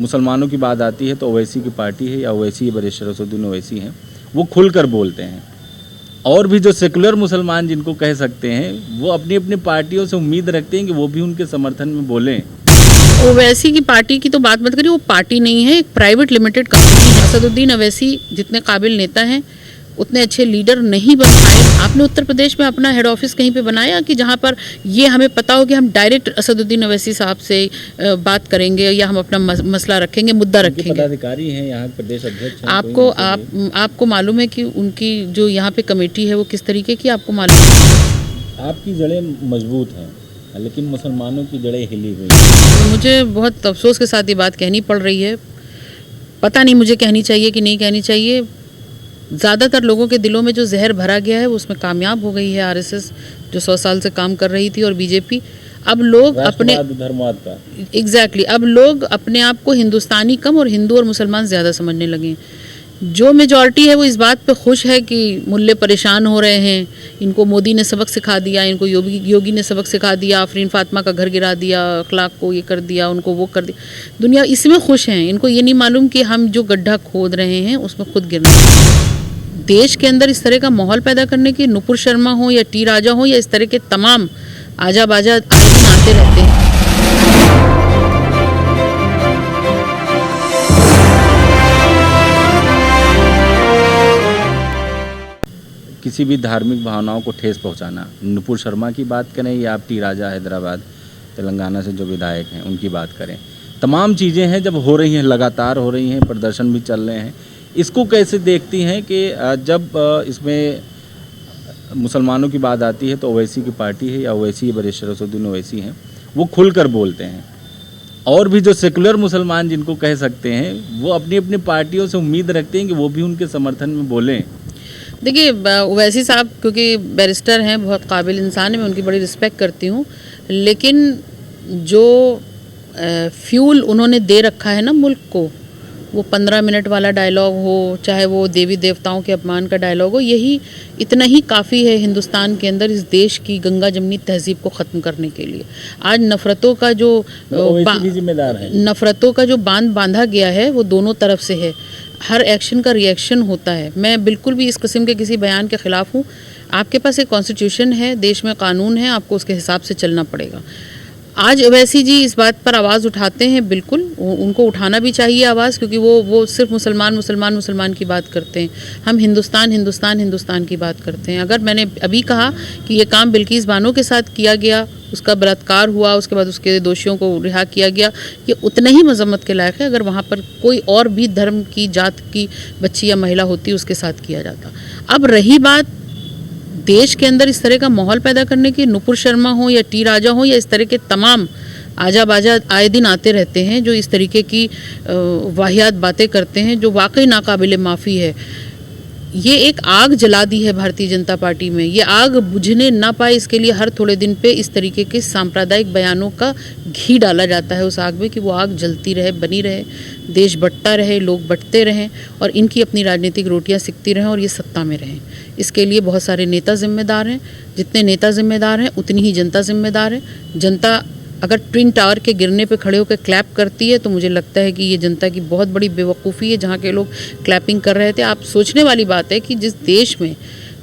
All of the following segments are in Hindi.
मुसलमानों की बात आती है तो ओवैसी की पार्टी है या ओवैसी बैरिस्टर असदुद्दीन ओवैसी हैं, वो खुलकर बोलते हैं। और भी जो सेकुलर मुसलमान जिनको कह सकते हैं, वो अपनी अपनी पार्टियों से उम्मीद रखते हैं कि वो भी उनके समर्थन में बोलें। ओवैसी की पार्टी की तो बात मत करिए, वो पार्टी नहीं है, एक प्राइवेट लिमिटेड कंपनी है। असदुद्दीन ओवैसी जितने काबिल नेता हैं उतने अच्छे लीडर नहीं बन पाए। आपने उत्तर प्रदेश में अपना हेड ऑफिस कहीं पे बनाया कि जहाँ पर ये हमें पता हो कि हम डायरेक्ट असदुद्दीन ओवैसी साहब से बात करेंगे या हम अपना मसला रखेंगे, मुद्दा रखेंगे। पदाधिकारी हैं, यहाँ प्रदेश अध्यक्ष हैं। आपको मालूम है कि उनकी जो यहाँ पे कमेटी है वो किस तरीके की, आपको मालूम है? आपकी जड़ें मजबूत हैं लेकिन मुसलमानों की जड़ें हिली हुई हैं। मुझे बहुत अफसोस के साथ ये बात कहनी पड़ रही है, पता नहीं मुझे कहनी चाहिए कि नहीं कहनी चाहिए। ज़्यादातर लोगों के दिलों में जो जहर भरा गया है वो उसमें कामयाब हो गई है आरएसएस, जो 100 साल से काम कर रही थी, और बीजेपी। अब लोग अपने एग्जैक्टली अब लोग अपने आप को हिंदुस्तानी कम और हिंदू और मुसलमान ज़्यादा समझने लगे हैं। जो मेजॉरिटी है वो इस बात पे खुश है कि मुल्ले परेशान हो रहे हैं, इनको मोदी ने सबक सिखा दिया, इनको योगी ने सबक सिखा दिया, आफरीन फातिमा का घर गिरा दिया, अखलाक को ये कर दिया, उनको वो कर दिया। दुनिया इसमें खुश है, इनको ये नहीं मालूम कि हम जो गड्ढा खोद रहे हैं उसमें खुद गिरना। देश के अंदर इस तरह का माहौल पैदा करने की नुपुर शर्मा हो या टी राजा हो या इस तरह के तमाम आजा बाजा आते रहते हैं। किसी भी धार्मिक भावनाओं को ठेस पहुंचाना, नुपुर शर्मा की बात करें या आप टी राजा हैदराबाद तेलंगाना से जो विधायक हैं उनकी बात करें, तमाम चीज़ें हैं जब हो रही हैं, लगातार हो रही हैं, प्रदर्शन भी चल रहे हैं। इसको कैसे देखती हैं कि जब इसमें मुसलमानों की बात आती है तो ओवैसी की पार्टी है या ओवैसी बैरिस्टर असदुद्दीन ओवैसी हैं, वो खुलकर बोलते हैं। और भी जो सेकुलर मुसलमान जिनको कह सकते हैं, वो अपनी अपनी पार्टियों से उम्मीद रखते हैं कि वो भी उनके समर्थन में बोलें। देखिए, ओवैसी साहब क्योंकि बैरिस्टर हैं, बहुत काबिल इंसान है, मैं उनकी बड़ी रिस्पेक्ट करती हूँ, लेकिन जो फ्यूल उन्होंने दे रखा है ना मुल्क को, वो 15 मिनट वाला डायलॉग हो, चाहे वो देवी देवताओं के अपमान का डायलॉग हो, यही इतना ही काफ़ी है हिंदुस्तान के अंदर इस देश की गंगा जमनी तहजीब को ख़त्म करने के लिए। आज नफ़रतों का जो जिम्मेदार है, नफ़रतों का जो बांध बांधा गया है वो दोनों तरफ से है। हर एक्शन का रिएक्शन होता है। मैं बिल्कुल भी इस किस्म के किसी बयान के ख़िलाफ़ हूँ। आपके पास एक कॉन्स्टिट्यूशन है, देश में कानून है, आपको उसके हिसाब से चलना पड़ेगा। आज ओवैसी जी इस बात पर आवाज़ उठाते हैं, बिल्कुल उनको उठाना भी चाहिए आवाज़, क्योंकि वो सिर्फ मुसलमान की बात करते हैं। हम हिंदुस्तान की बात करते हैं। अगर मैंने अभी कहा कि ये काम बिल्किस बानो के साथ किया गया, उसका बलात्कार हुआ, उसके बाद उसके दोषियों को रिहा किया गया, ये उतना ही मजम्मत के लायक है। अगर वहाँ पर कोई और भी धर्म की, जात की बच्ची या महिला होती, उसके साथ किया जाता। अब रही बात देश के अंदर इस तरह का माहौल पैदा करने की, नुपुर शर्मा हो या टी राजा हो या इस तरह के तमाम आजा बाजा आए दिन आते रहते हैं, जो इस तरीके की वाहियात बातें करते हैं, जो वाकई नाकाबिले माफ़ी है। ये एक आग जला दी है भारतीय जनता पार्टी में। ये आग बुझने ना पाए, इसके लिए हर थोड़े दिन पे इस तरीके के सांप्रदायिक बयानों का घी डाला जाता है उस आग में, कि वो आग जलती रहे, बनी रहे, देश बंटता रहे, लोग बंटते रहें और इनकी अपनी राजनीतिक रोटियां सिकती रहें और ये सत्ता में रहें। इसके लिए बहुत सारे नेता जिम्मेदार हैं। जितने नेता जिम्मेदार हैं उतनी ही जनता जिम्मेदार है। जनता अगर ट्विन टावर के गिरने पे खड़े होकर क्लैप करती है तो मुझे लगता है कि ये जनता की बहुत बड़ी बेवकूफ़ी है, जहाँ के लोग क्लैपिंग कर रहे थे। आप सोचने वाली बात है कि जिस देश में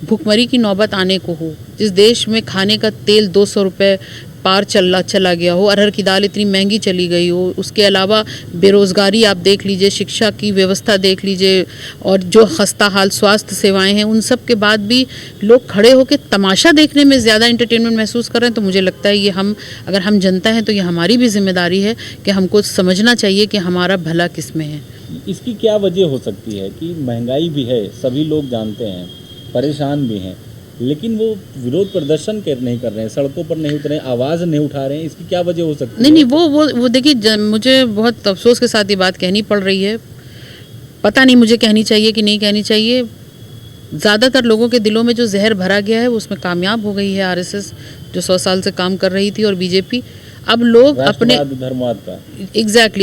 भुखमरी की नौबत आने को हो, जिस देश में खाने का तेल 200 रुपये पार चला गया हो, अरहर की दाल इतनी महंगी चली गई हो, उसके अलावा बेरोज़गारी आप देख लीजिए, शिक्षा की व्यवस्था देख लीजिए, और जो खस्ता हाल स्वास्थ्य सेवाएं हैं, उन सब के बाद भी लोग खड़े होकर तमाशा देखने में ज़्यादा इंटरटेनमेंट महसूस कर रहे हैं। तो मुझे लगता है ये अगर हम जनता हैं तो ये हमारी भी जिम्मेदारी है कि हमको समझना चाहिए कि हमारा भला किस में है। इसकी क्या वजह हो सकती है कि महंगाई भी है, सभी लोग जानते हैं, परेशान भी हैं, लेकिन वो विरोध प्रदर्शन नहीं कर रहे हैं, सड़कों पर नहीं उतरे, आवाज़ नहीं उठा रहे हैं। इसकी क्या वजह हो सकती है? नहीं, वो देखिए, मुझे बहुत अफसोस के साथ ये बात कहनी पड़ रही है, पता नहीं मुझे कहनी चाहिए कि नहीं कहनी चाहिए। ज़्यादातर लोगों के दिलों में जो जहर भरा गया है वो उसमें कामयाब हो गई है आरएसएस, जो 100 साल से काम कर रही थी, और बीजेपी। अब लोग अपने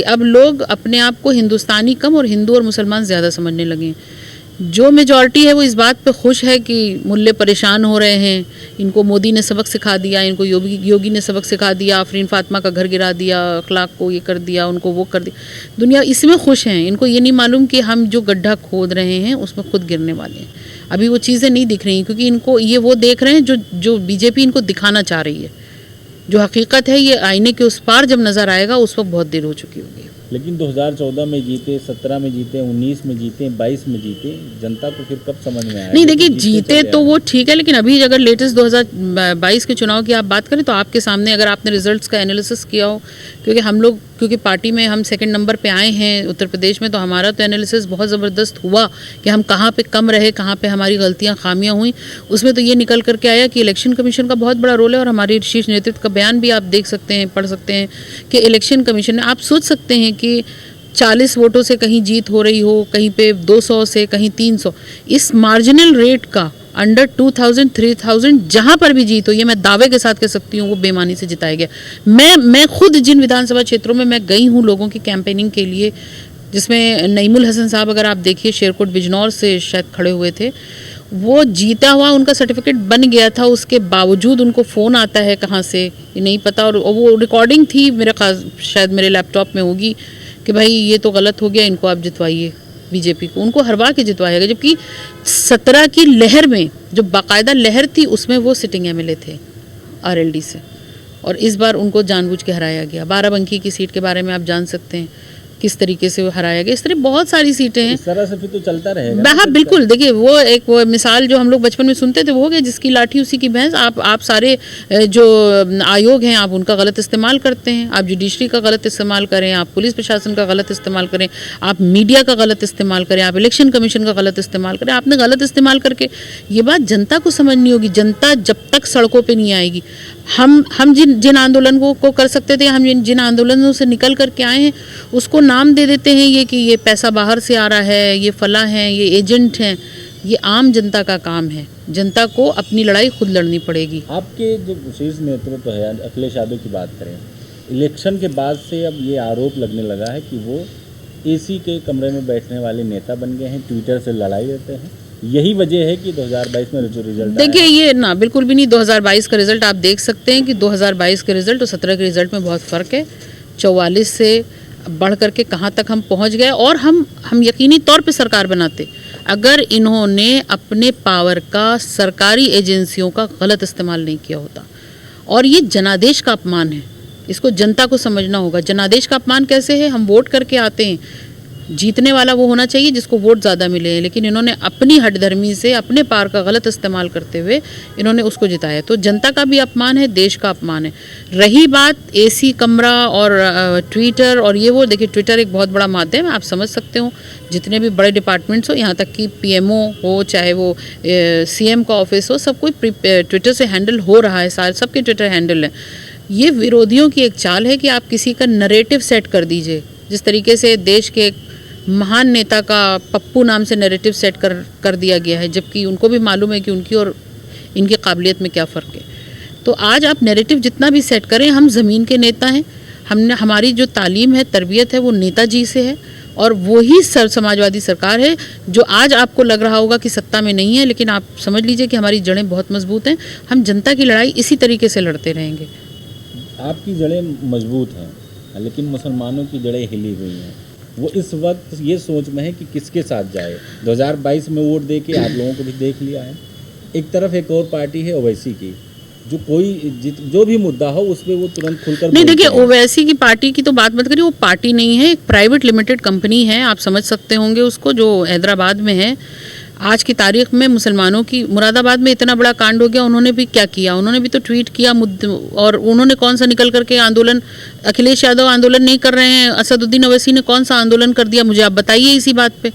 अब लोग अपने आप को हिंदुस्तानी कम और हिंदू और मुसलमान ज़्यादा समझने लगे हैं। जो मेजॉरिटी है वो इस बात पे खुश है कि मुल्ले परेशान हो रहे हैं, इनको मोदी ने सबक सिखा दिया, इनको योगी ने सबक सिखा दिया, आफरीन फातिमा का घर गिरा दिया, अखलाक को ये कर दिया, उनको वो कर दिया। दुनिया इसमें खुश हैं, इनको ये नहीं मालूम कि हम जो गड्ढा खोद रहे हैं उसमें खुद गिरने वाले हैं। अभी वो चीज़ें नहीं दिख रही क्योंकि इनको ये वो देख रहे हैं जो बीजेपी इनको दिखाना चाह रही है। जो हकीकत है ये आईने के उस पार जब नज़र आएगा उस वक्त बहुत देर हो चुकी होगी। लेकिन 2014 में जीते, 17 में जीते, 19 में जीते, 22 में जीते, जनता को फिर कब समझ में आया? नहीं देखिए, जीते तो वो ठीक है, लेकिन अभी अगर लेटेस्ट 2022 के चुनाव की आप बात करें तो आपके सामने अगर आपने रिजल्ट्स का एनालिसिस किया हो, क्योंकि हम लोग पार्टी में हम सेकंड नंबर पे आए हैं उत्तर प्रदेश में, तो हमारा तो एनालिसिस बहुत ज़बरदस्त हुआ कि हम कहाँ पे कम रहे, कहाँ पे हमारी गलतियाँ खामियाँ हुई। उसमें तो ये निकल करके आया कि इलेक्शन कमीशन का बहुत बड़ा रोल है, और हमारे शीर्ष नेतृत्व का बयान भी आप देख सकते हैं, पढ़ सकते हैं कि इलेक्शन कमीशन ने, आप सोच सकते हैं कि 40 वोटों से कहीं जीत हो रही हो, कहीं पे 200 से कहीं 300, इस मार्जिनल रेट का अंडर 2000 3000 जहाँ पर भी जीत हो, ये मैं दावे के साथ कह सकती हूँ वो बेमानी से जिताया गया। मैं खुद जिन विधानसभा क्षेत्रों में मैं गई हूँ लोगों की कैंपेनिंग के लिए, जिसमें नईमुल हसन साहब अगर आप देखिए शेरकोट बिजनौर से शायद खड़े हुए थे, वो जीता हुआ उनका सर्टिफिकेट बन गया था, उसके बावजूद उनको फ़ोन आता है कहाँ से ये नहीं पता, और वो रिकॉर्डिंग थी मेरे खास शायद मेरे लैपटॉप में होगी कि भाई ये तो गलत हो गया, इनको आप जितवाइए बीजेपी को, उनको हरवा के जितवाएगा। जबकि 17 की लहर में जो बाकायदा लहर थी उसमें वो सिटिंग एमएलए थे आरएलडी से, और इस बार उनको जानबूझ के हराया गया। बाराबंकी की सीट के बारे में आप जान सकते हैं किस तरीके से वो हराया गया। इस तरह बहुत सारी सीटें हैं, इस तरह से फिर तो चलता रहेगा। हाँ बिल्कुल, देखिए वो मिसाल जो हम लोग बचपन में सुनते थे वो हो गया, जिसकी लाठी उसी की भैंस। आप सारे जो आयोग हैं आप उनका गलत इस्तेमाल करते हैं, आप जुडिशरी का गलत इस्तेमाल करें, आप पुलिस प्रशासन का गलत इस्तेमाल करें, आप मीडिया का गलत इस्तेमाल करें, आप इलेक्शन कमीशन का गलत इस्तेमाल करें, आपने गलत इस्तेमाल करके ये बात जनता को समझनी होगी। जनता जब तक सड़कों पर नहीं आएगी, हम जिन आंदोलन को कर सकते थे, हम जिन आंदोलनों से निकल करके आए हैं उसको नाम दे देते हैं ये कि ये पैसा बाहर से आ रहा है, ये फला है, ये एजेंट हैं। ये आम जनता का काम है, जनता को अपनी लड़ाई खुद लड़नी पड़ेगी। आपके जो शीर्ष नेतृत्व है, अखिलेश यादव की बात करें, इलेक्शन के बाद से अब ये आरोप लगने लगा है कि वो एसी के कमरे में बैठने वाले नेता बन गए हैं, ट्विटर से लड़ाई रहते हैं। यही वजह है कि 2022 में जो रिजल्ट देखिए ये ना बिल्कुल भी नहीं। 2022 का रिजल्ट आप देख सकते हैं कि 2022 के रिजल्ट और 17 के रिजल्ट में बहुत फ़र्क है। 44 से बढ़ करके कहाँ तक हम पहुँच गए, और हम यकीनी तौर पे सरकार बनाते अगर इन्होंने अपने पावर का सरकारी एजेंसियों का गलत इस्तेमाल नहीं किया होता। और ये जनादेश का अपमान है, इसको जनता को समझना होगा। जनादेश का अपमान कैसे है? हम वोट करके आते हैं, जीतने वाला वो होना चाहिए जिसको वोट ज़्यादा मिले हैं, लेकिन इन्होंने अपनी हठधर्मी से अपने पार का गलत इस्तेमाल करते हुए इन्होंने उसको जिताया। तो जनता का भी अपमान है, देश का अपमान है। रही बात एसी कमरा और ट्विटर और ये वो, देखिए ट्विटर एक बहुत बड़ा माध्यम है, आप समझ सकते हो। जितने भी बड़े डिपार्टमेंट्स हो, यहाँ तक कि पीएमओ हो, चाहे वो सीएम का ऑफिस हो, सब कोई ट्विटर से हैंडल हो रहा है, सारे सबके ट्विटर हैंडल है। ये विरोधियों की एक चाल है कि आप किसी का नरेटिव सेट कर दीजिए। जिस तरीके से देश के महान नेता का पप्पू नाम से नैरेटिव सेट कर दिया गया है, जबकि उनको भी मालूम है कि उनकी और इनकी काबिलियत में क्या फ़र्क है। तो आज आप नैरेटिव जितना भी सेट करें, हम ज़मीन के नेता हैं, हमारी जो तालीम है, तरबियत है, वो नेताजी से है, और वही समाजवादी सरकार है जो आज आपको लग रहा होगा कि सत्ता में नहीं है, लेकिन आप समझ लीजिए कि हमारी जड़ें बहुत मजबूत हैं। हम जनता की लड़ाई इसी तरीके से लड़ते रहेंगे। आपकी जड़ें मजबूत हैं, लेकिन मुसलमानों की जड़ें हिली हुई हैं। वो इस वक्त ये सोच में है कि किसके साथ जाए। 2022 में वोट दे के आप लोगों को भी देख लिया है। एक तरफ एक और पार्टी है ओवैसी की, जो भी मुद्दा हो उस पर वो तुरंत खुलकर नहीं। देखिए ओवैसी की पार्टी की तो बात मत करिए, वो पार्टी नहीं है, एक प्राइवेट लिमिटेड कंपनी है, आप समझ सकते होंगे उसको, जो हैदराबाद में है। आज की तारीख में मुसलमानों की, मुरादाबाद में इतना बड़ा कांड हो गया, उन्होंने भी क्या किया? उन्होंने भी तो ट्वीट किया, और उन्होंने कौन सा निकल करके आंदोलन, अखिलेश यादव आंदोलन नहीं कर रहे हैं, असदुद्दीन ओवैसी ने कौन सा आंदोलन कर दिया? मुझे आप बताइए इसी बात पे।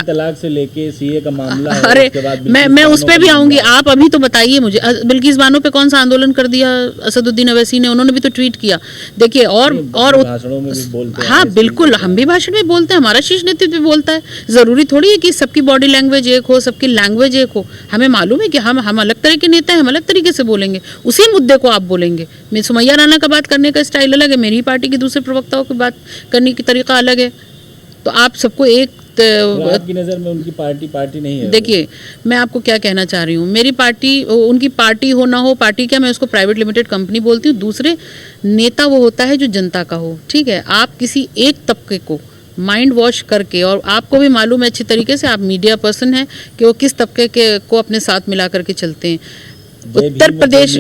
तलाक से लेके सीए का मामला है, अरे मैं उस पर भी आऊँगी, आप अभी तो बताइए मुझे, बिल्किस बानो पे कौन सा आंदोलन कर दिया असदुद्दीन ओवैसी ने? उन्होंने भी तो ट्वीट किया। देखिए और भाषणों में भी बोलते हैं। हाँ बिल्कुल, हम भी भाषण में बोलते हैं, हमारा शीर्ष नेतृत्व भी बोलता है। ज़रूरी थोड़ी है कि सबकी बॉडी लैंग्वेज एक हो, सबकी लैंग्वेज एक हो। हमें मालूम है कि हम अलग तरह के नेता हैं, हम अलग तरीके से बोलेंगे, उसी मुद्दे को आप बोलेंगे। मैं सुमैया राणा का बात करने का स्टाइल अलग है, मेरी पार्टी के दूसरे प्रवक्ताओं की बात करने की तरीका अलग है। तो आप सबको एक तो आपकी नज़र में उनकी पार्टी नहीं है? देखिए, मैं आपको क्या कहना चाह रही हूँ, मेरी पार्टी, उनकी पार्टी हो ना हो, पार्टी क्या, मैं उसको प्राइवेट लिमिटेड कंपनी बोलती हूँ। दूसरे, नेता वो होता है जो जनता का हो, ठीक है। आप किसी एक तबके को माइंड वॉश करके, और आपको भी मालूम है अच्छी तरीके से, आप मीडिया पर्सन हैं, कि वो किस तबके के को अपने साथ मिला करके चलते हैं। उत्तर प्रदेश,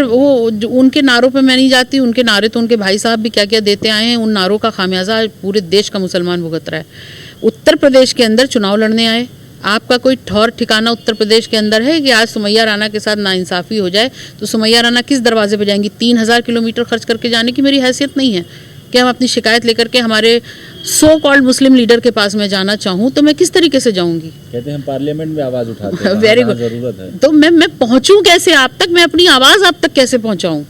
वो उनके नारों पे मैं नहीं जाती, उनके नारे तो उनके भाई साहब भी क्या क्या देते आए हैं, उन नारों का खामियाजा पूरे देश का मुसलमान भुगत रहा है। उत्तर प्रदेश के अंदर चुनाव लड़ने आए, आपका कोई ठौर ठिकाना उत्तर प्रदेश के अंदर है कि आज सुमैया राणा के साथ नाइंसाफ़ी हो जाए तो सुमैया राणा किस दरवाजे पे जाएंगी? 3000 किलोमीटर खर्च करके जाने की मेरी हैसियत नहीं है कि हम अपनी शिकायत लेकर के हमारे सो कॉल्ड मुस्लिम लीडर के पास मैं जाना चाहूँ तो मैं किस तरीके से जाऊँगी? कहते हैं हम पार्लियामेंट में आवाज़ उठाते हैं, वेरी गुड, जरूरत है। तो मैं पहुँचूँ कैसे आप तक? मैं अपनी आवाज़ आप तक कैसे पहुँचाऊँ?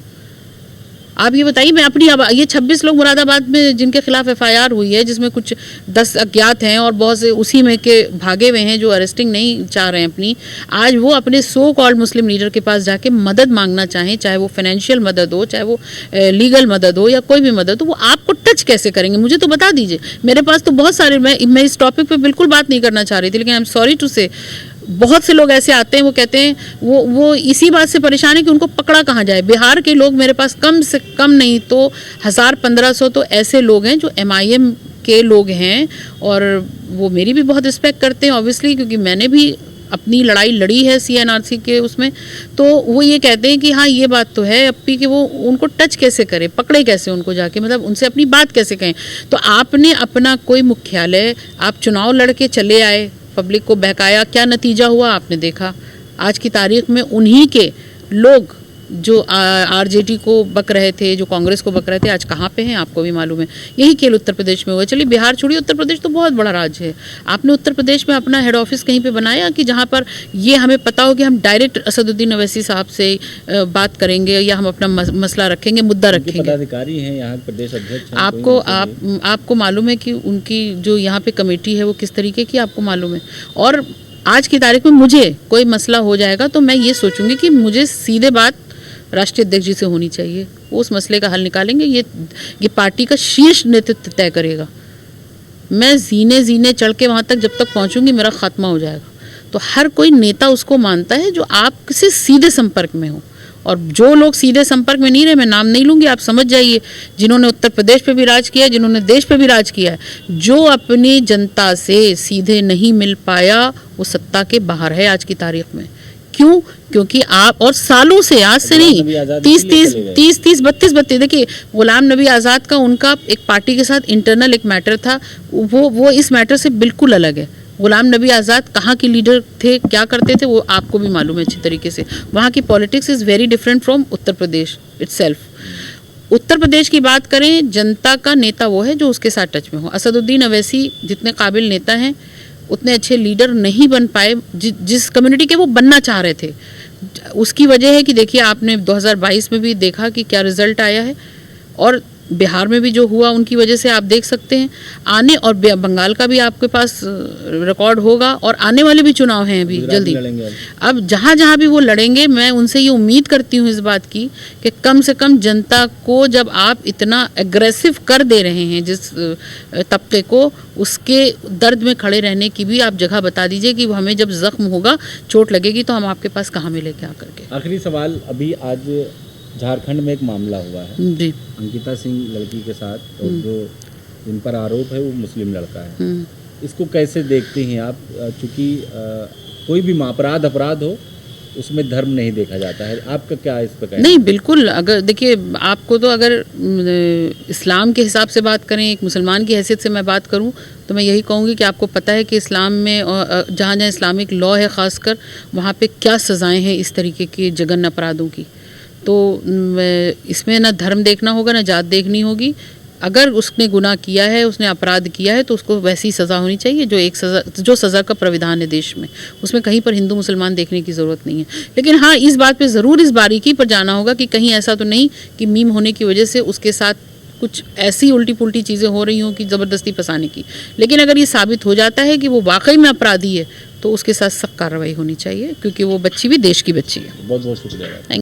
आप ये बताइए। मैं अपनी ये 26 लोग मुरादाबाद में जिनके खिलाफ एफआईआर हुई है, जिसमें कुछ 10 अज्ञात हैं और बहुत से उसी में के भागे हुए हैं जो अरेस्टिंग नहीं चाह रहे हैं अपनी, आज वो अपने सो कॉल्ड मुस्लिम लीडर के पास जाके मदद मांगना चाहें, चाहे वो फाइनेंशियल मदद हो, चाहे वो लीगल मदद हो या कोई भी मदद हो, वो आपको टच कैसे करेंगे? मुझे तो बता दीजिए। मेरे पास तो बहुत सारे, मैं इस टॉपिक पे बिल्कुल बात नहीं करना चाह रही थी, लेकिन आई एम सॉरी टू से, बहुत से लोग ऐसे आते हैं, वो कहते हैं, वो इसी बात से परेशान है कि उनको पकड़ा कहाँ जाए। बिहार के लोग मेरे पास कम से कम नहीं तो 1000-1500 तो ऐसे लोग हैं जो MIM के लोग हैं, और वो मेरी भी बहुत रिस्पेक्ट करते हैं ऑब्वियसली, क्योंकि मैंने भी अपनी लड़ाई लड़ी है CNRC के उसमें। तो वो ये कहते हैं कि हाँ, ये बात तो है अप्पी, कि वो उनको टच कैसे करे, पकड़े कैसे उनको जाके, मतलब उनसे अपनी बात कैसे कहें। तो आपने अपना कोई मुख्यालय, आप चुनाव लड़के चले आए, पब्लिक को बहकाया, क्या नतीजा हुआ आपने देखा। आज की तारीख में उन्हीं के लोग जो RJD को बक रहे थे, जो कांग्रेस को बक रहे थे, आज कहाँ पे हैं आपको भी मालूम है। यही खेल उत्तर प्रदेश में हुआ। चलिए बिहार छोड़िए, उत्तर प्रदेश तो बहुत बड़ा राज्य है। आपने उत्तर प्रदेश में अपना हेड ऑफिस कहीं पे बनाया कि जहाँ पर ये हमें पता हो कि हम डायरेक्ट असदुद्दीन अवैसी साहब से बात करेंगे या हम अपना मसला रखेंगे, मुद्दा रखेंगे। पदाधिकारी हैं यहाँ प्रदेश अध्यक्ष, आपको मालूम है कि उनकी जो यहाँ पे कमेटी है वो किस तरीके की, आपको मालूम है। और आज की तारीख में मुझे कोई मसला हो जाएगा तो मैं ये सोचूंगी कि मुझे सीधे बात राष्ट्रीय अध्यक्ष जी से होनी चाहिए, वो उस मसले का हल निकालेंगे। ये पार्टी का शीर्ष नेतृत्व तय करेगा। मैं जीने चढ़ के वहाँ तक जब तक पहुँचूंगी मेरा खात्मा हो जाएगा। तो हर कोई नेता उसको मानता है जो आपसे सीधे संपर्क में हो, और जो लोग सीधे संपर्क में नहीं रहे, मैं नाम नहीं लूँगी, आप समझ जाइए, जिन्होंने उत्तर प्रदेश पे भी राज किया है, जिन्होंने देश पे भी राज किया है, जो अपनी जनता से सीधे नहीं मिल पाया वो सत्ता के बाहर है आज की तारीख में। क्यों? क्योंकि आप, और सालों से, आज से नहीं, 30 32 देखिए, गुलाम नबी आज़ाद का उनका एक पार्टी के साथ इंटरनल एक मैटर था, वो इस मैटर से बिल्कुल अलग है। गुलाम नबी आज़ाद कहाँ के लीडर थे, क्या करते थे, वो आपको भी मालूम है अच्छी तरीके से। वहाँ की politics is very different from Uttar Pradesh itself. Uttar Pradesh की बात करें, जनता का नेता वो है जो उसके साथ टच में हो। असदुद्दीन अवैसी जितने काबिल नेता हैं, उतने अच्छे लीडर नहीं बन पाए जिस कम्युनिटी के वो बनना चाह रहे थे। उसकी वजह है कि देखिए, आपने 2022 में भी देखा कि क्या रिजल्ट आया है, और बिहार में भी जो हुआ उनकी वजह से आप देख सकते हैं। आने, और बंगाल का भी आपके पास रिकॉर्ड होगा, और आने वाले भी चुनाव हैं अभी जल्दी। अब जहाँ जहाँ भी वो लड़ेंगे, मैं उनसे ये उम्मीद करती हूँ इस बात की कि कम से कम जनता को जब आप इतना एग्रेसिव कर दे रहे हैं जिस तबके को, उसके दर्द में खड़े रहने की भी आप जगह बता दीजिए कि हमें जब जख्म होगा, चोट लगेगी, तो हम आपके पास कहाँ मिलेंगे आकर के। आखिरी सवाल, अभी आज झारखंड में एक मामला हुआ है जी, अंकिता सिंह लड़की के साथ, और जो जिन पर आरोप है वो मुस्लिम लड़का है। इसको कैसे देखते हैं आप? चूँकि कोई भी अपराध हो उसमें धर्म नहीं देखा जाता है, आपका क्या इस पर? नहीं, बिल्कुल। अगर देखिए, आपको तो अगर इस्लाम के हिसाब से बात करें, एक मुसलमान की हैसियत से मैं बात करूं, तो मैं यही कहूँगी कि आपको पता है कि इस्लाम में जहाँ जहाँ इस्लामिक लॉ है ख़ासकर, वहाँ पे क्या सज़ाएँ हैं इस तरीके के जघन्य अपराधों की। तो इसमें ना धर्म देखना होगा, ना जात देखनी होगी। अगर उसने गुनाह किया है, उसने अपराध किया है, तो उसको वैसी सज़ा होनी चाहिए जो सज़ा का प्राविधान है देश में। उसमें कहीं पर हिंदू मुसलमान देखने की ज़रूरत नहीं है। लेकिन हाँ, इस बात पे ज़रूर इस बारीकी पर जाना होगा कि कहीं ऐसा तो नहीं कि मीम होने की वजह से उसके साथ कुछ ऐसी उल्टी पुल्टी चीज़ें हो रही हों कि ज़बरदस्ती फंसाने की। लेकिन अगर ये साबित हो जाता है कि वो वाकई में अपराधी है, तो उसके साथ सख्त कार्रवाई होनी चाहिए, क्योंकि वो बच्ची भी देश की बच्ची है। बहुत बहुत शुक्रिया।